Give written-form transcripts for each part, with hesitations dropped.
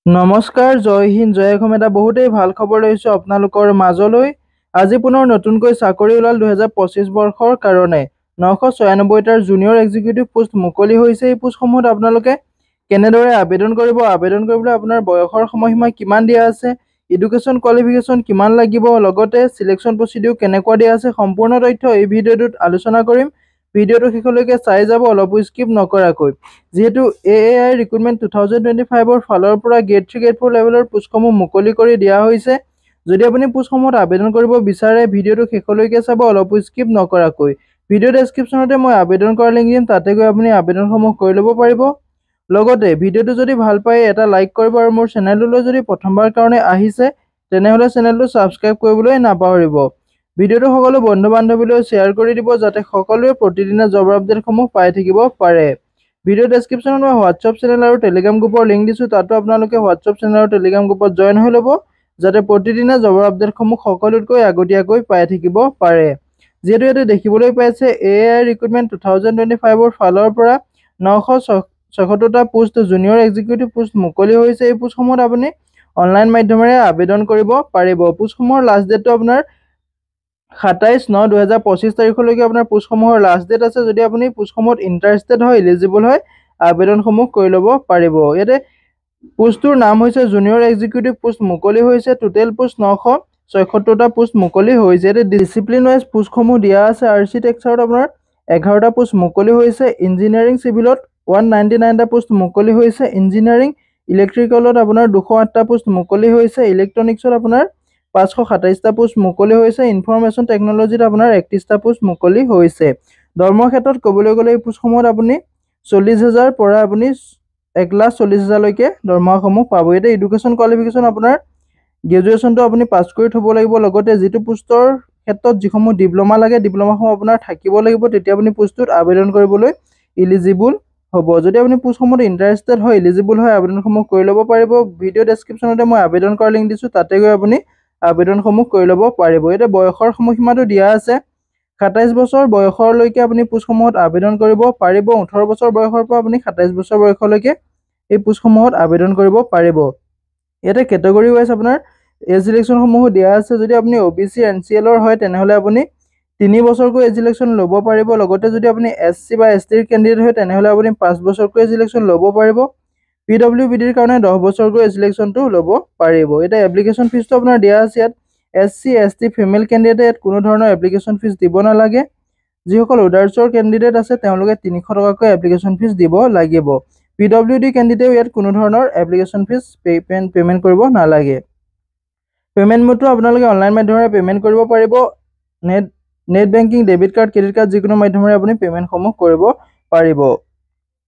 নমস্কাৰ, জয় হিন্দ, জয় অসম। এটা বহুতেই ভাল খবৰ লৈছো আপোনালোকৰ মাজলৈ। আজি পুনৰ নতুনকৈ চাকৰি ওলাল 2025 বৰ্ষৰ কাৰণে 996টাৰ জুনিয়ৰ এক্সিকিউটিভ পোষ্ট মুকলি হৈছে। এই পোষ্টসমূহত আপোনালোকে কেনেদৰে আবেদন কৰিব, আবেদন কৰিবলৈ আপোনাৰ বয়সৰ সময়সীমা কিমান দিয়া আছে, এডুকেশ্যন কোৱালিফিকেশ্যন কিমান লাগিব, লগতে সিলেকশ্যন প্ৰচিডিউৰ কেনেকুৱা দিয়া আছে, সম্পূৰ্ণ তথ্য এই ভিডিঅ'টোত আলোচনা কৰিম। ভিডিঅ'টো শেষলৈকে চাই যাব, অলপো স্কিপ নকৰাকৈ। যেহেতু AAI ৰিক্ৰুটমেণ্ট 2025ৰ ফালৰ পৰা গ্ৰেড 3 গ্ৰেড 4 লেভেলৰ পোষ্টসমূহ মুকলি কৰি দিয়া হৈছে। যদি আপুনি পোষ্টসমূহত আবেদন কৰিব বিচাৰে, ভিডিঅ'টো শেষলৈকে চাব, অলপো স্কিপ নকৰাকৈ। ভিডিঅ' ডেছক্ৰিপশ্যনতে মই আবেদন কৰা লিংক দিম, তাতে গৈ আপুনি আবেদনসমূহ কৰি ল'ব পাৰিব। লগতে ভিডিঅ'টো যদি ভাল পায় এটা লাইক কৰিব, আৰু মোৰ চেনেললৈ যদি প্ৰথমবাৰ কাৰণে আহিছে তেনেহ'লে চেনেলটো ছাবস্ক্ৰাইব কৰিবলৈ নাপাহৰিব। ভিডিঅ'টো সকলো বন্ধু বান্ধৱীলৈ শ্বেয়াৰ কৰি দিব, যাতে সকলোৱে প্ৰতিদিনে জব আপডেটসমূহ পাই থাকিব পাৰে। ভিডিঅ' ডেছক্ৰিপশ্যনত মই হোৱাটছআপ চেনেল আৰু টেলিগ্ৰাম গ্ৰুপৰ লিংক দিছোঁ, তাতো আপোনালোকে হোৱাটছআপ চেনেল আৰু টেলিগ্ৰাম গ্ৰুপত জইন হৈ ল'ব, যাতে প্ৰতিদিনে জবৰ আপডেটসমূহ সকলোতকৈ আগতীয়াকৈ পাই থাকিব পাৰে। যিহেতু ইয়াতে দেখিবলৈ পাইছে AAI ৰিক্ৰুটমেণ্ট 2025ৰ ফালৰ পৰা 976টা পোষ্ট জুনিয়ৰ এক্সিকিউটিভ পোষ্ট মুকলি হৈছে। এই পোষ্টসমূহত আপুনি অনলাইন মাধ্যমেৰে আবেদন কৰিব পাৰিব। পোষ্টসমূহৰ লাষ্ট ডেটটো আপোনাৰ 27/9/2025 তাৰিখলৈকে আপোনাৰ পোষ্টসমূহৰ লাষ্ট ডেট আছে। যদি আপুনি পোষ্টসমূহত ইণ্টাৰেষ্টেড হয়, এলিজিবল হয়, আবেদনসমূহ কৰি ল'ব পাৰিব। ইয়াতে পোষ্টটোৰ নাম হৈছে জুনিয়ৰ এক্সিকিউটিভ পোষ্ট মুকলি হৈছে। টোটেল পোষ্ট 976টা পোষ্ট মুকলি হৈছে। ইয়াতে ডিচিপ্লিন ৱাইজ পোষ্টসমূহ দিয়া আছে। আৰ্কিটেক্সাৰত আপোনাৰ 11টা পোষ্ট মুকলি হৈছে। ইঞ্জিনিয়াৰিং চিভিলত 199টা পোষ্ট মুকলি হৈছে। ইঞ্জিনিয়াৰিং ইলেক্ট্ৰিকেলত আপোনাৰ 208টা পোষ্ট মুকলি হৈছে। ইলেক্ট্ৰনিক্সত আপোনাৰ 527টা পোষ্ট মুকলি হৈছে। ইনফৰমেশ্যন টেকনলজিত আপোনাৰ 31টা পোষ্ট মুকলি হৈছে। দৰমহাৰ ক্ষেত্ৰত ক'বলৈ গ'লে এই পোষ্টসমূহত আপুনি 40,000 পৰা আপুনি 1,40,000লৈকে দৰমহাসমূহ পাব। ইয়াতে এডুকেশ্যন কোৱালিফিকেশ্যন আপোনাৰ গ্ৰেজুৱেশ্যনটো আপুনি পাছ কৰি থ'ব লাগিব। লগতে যিটো পোষ্টৰ ক্ষেত্ৰত যিসমূহ ডিপ্ল'মা লাগে, ডিপ্ল'মাসমূহ আপোনাৰ থাকিব লাগিব, তেতিয়া আপুনি পোষ্টটোত আবেদন কৰিবলৈ ইলিজিবল হ'ব। যদি আপুনি পোষ্টসমূহত ইণ্টাৰেষ্টেড হয়, এলিজিবল হয়, আবেদনসমূহ কৰি ল'ব পাৰিব। ভিডিঅ' ডেছক্ৰিপশ্যনতে মই আবেদন কৰাৰ লিংক দিছোঁ, তাতে গৈ আপুনি আবেদনসমূহ কৰি ল'ব পাৰিব। ইয়াতে বয়সৰ সময়সীমাটো দিয়া আছে 27 বছৰ বয়সলৈকে আপুনি পোষ্টসমূহত আবেদন কৰিব পাৰিব। 18 বছৰ বয়সৰ পৰা আপুনি 27 বছৰ বয়সলৈকে এই পোষ্টসমূহত আবেদন কৰিব পাৰিব। ইয়াতে কেটেগৰী ৱাইজ আপোনাৰ এজ ইলেকশ্যনসমূহো দিয়া আছে। যদি আপুনি OBC NCLৰ হয়, তেনেহ'লে আপুনি 3 বছৰকৈ এজ ইলেকশ্যন ল'ব পাৰিব। লগতে যদি আপুনি SC বা STৰ কেণ্ডিডেট হয়, তেনেহ'লে আপুনি 5 বছৰকৈ এজ ইলেকশ্যন ল'ব পাৰিব। PWBDৰ কাৰণে 10 বছৰকৈ এজ ইলেকশ্যনটো ল'ব পাৰিব। এতিয়া এপ্লিকেশ্যন ফিজটো আপোনাৰ দিয়া আছে। ইয়াত SC ST ফিমেল কেণ্ডিডেটে ইয়াত কোনো ধৰণৰ এপ্লিকেশ্যন ফিজ দিব নালাগে। যিসকল ওডাৰ্ছৰ কেণ্ডিডেট আছে তেওঁলোকে 300 টকাকৈ এপ্লিকেশ্যন ফিজ দিব লাগিব। PWD কেণ্ডিডেটেও ইয়াত কোনো ধৰণৰ এপ্লিকেশ্যন ফিজ পে'মেণ্ট কৰিব নালাগে। পে'মেণ্ট মোডটো আপোনালোকে অনলাইন মাধ্যমেৰে পে'মেণ্ট কৰিব পাৰিব। Net banking, debit card, credit card যিকোনো মাধ্যমেৰে আপুনি পে'মেণ্টসমূহ কৰিব পাৰিব।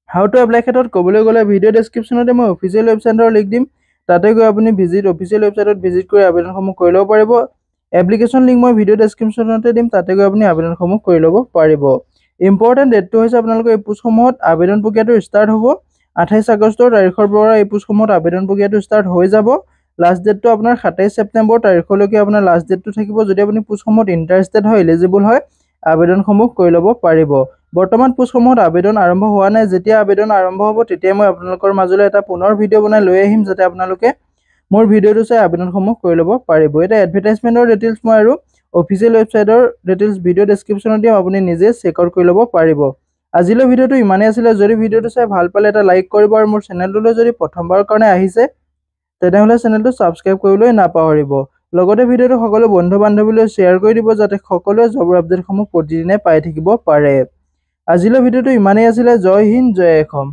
হাউ টু এপ্লাই ক্ষেত্ৰত ক'বলৈ গ'লে ভিডিঅ' ডেছক্ৰিপশ্যনতে মই অফিচিয়েল ৱেবছাইটৰ লিংক দিম, তাতে গৈ আপুনি অফিচিয়েল ৱেবছাইটত ভিজিট কৰি আবেদনসমূহ কৰি ল'ব পাৰিব। এপ্লিকেশ্যন লিংক মই ভিডিঅ' ডেছক্ৰিপশ্যনতে দিম, তাতে গৈ আপুনি আবেদনসমূহ কৰি ল'ব পাৰিব। ইম্পৰ্টেণ্ট ডেটটো হৈছে আপোনালোকৰ এই পোষ্টসমূহত আবেদন প্ৰক্ৰিয়াটো ষ্টাৰ্ট হ'ব 28 আগষ্টৰ তাৰিখৰ পৰা। এই পোষ্টসমূহত আবেদন প্ৰক্ৰিয়াটো ষ্টাৰ্ট হৈ যাব। লাষ্ট ডেটটো আপোনাৰ 27 ছেপ্টেম্বৰ তাৰিখলৈকে আপোনাৰ লাষ্ট ডেটটো থাকিব। যদি আপুনি পোষ্টসমূহত ইণ্টাৰেষ্টেড হয়, এলিজিবল হয়, আবেদনসমূহ কৰি ল'ব পাৰিব। বৰ্তমান পোষ্টসমূহত আবেদন আৰম্ভ হোৱা নাই। যেতিয়া আবেদন আৰম্ভ হ'ব, তেতিয়া মই আপোনালোকৰ মাজলৈ এটা পুনৰ ভিডিঅ' বনাই লৈ আহিম, যাতে আপোনালোকে মোৰ ভিডিঅ'টো চাই আবেদনসমূহ কৰি ল'ব পাৰিব। এতিয়া এডভাৰটাইজমেণ্টৰ ডিটেইলছ মই আৰু অফিচিয়েল ৱেবছাইটৰ ডিটেইলছ ভিডিঅ' ডেছক্ৰিপশ্যনত দিম, আপুনি নিজে চেক আউট কৰি ল'ব পাৰিব। আজিলৈ ভিডিঅ'টো ইমানেই আছিলে। যদি ভিডিঅ'টো চাই ভাল পালে এটা লাইক কৰিব, আৰু মোৰ চেনেলটোলৈ যদি প্ৰথমবাৰৰ কাৰণে আহিছে তেনেহ'লে চেনেলটো ছাবস্ক্ৰাইব কৰিবলৈ নাপাহৰিব। লগতে ভিডিঅ'টো সকলো বন্ধু বান্ধৱীলৈ শ্বেয়াৰ কৰি দিব, যাতে সকলোৱে জবৰ আপডেটসমূহ প্ৰতিদিনে পাই থাকিব পাৰে। আজিলৈ ভিডিঅ'টো ইমানেই আছিলে। জয় হিন্দ, জয় অসম।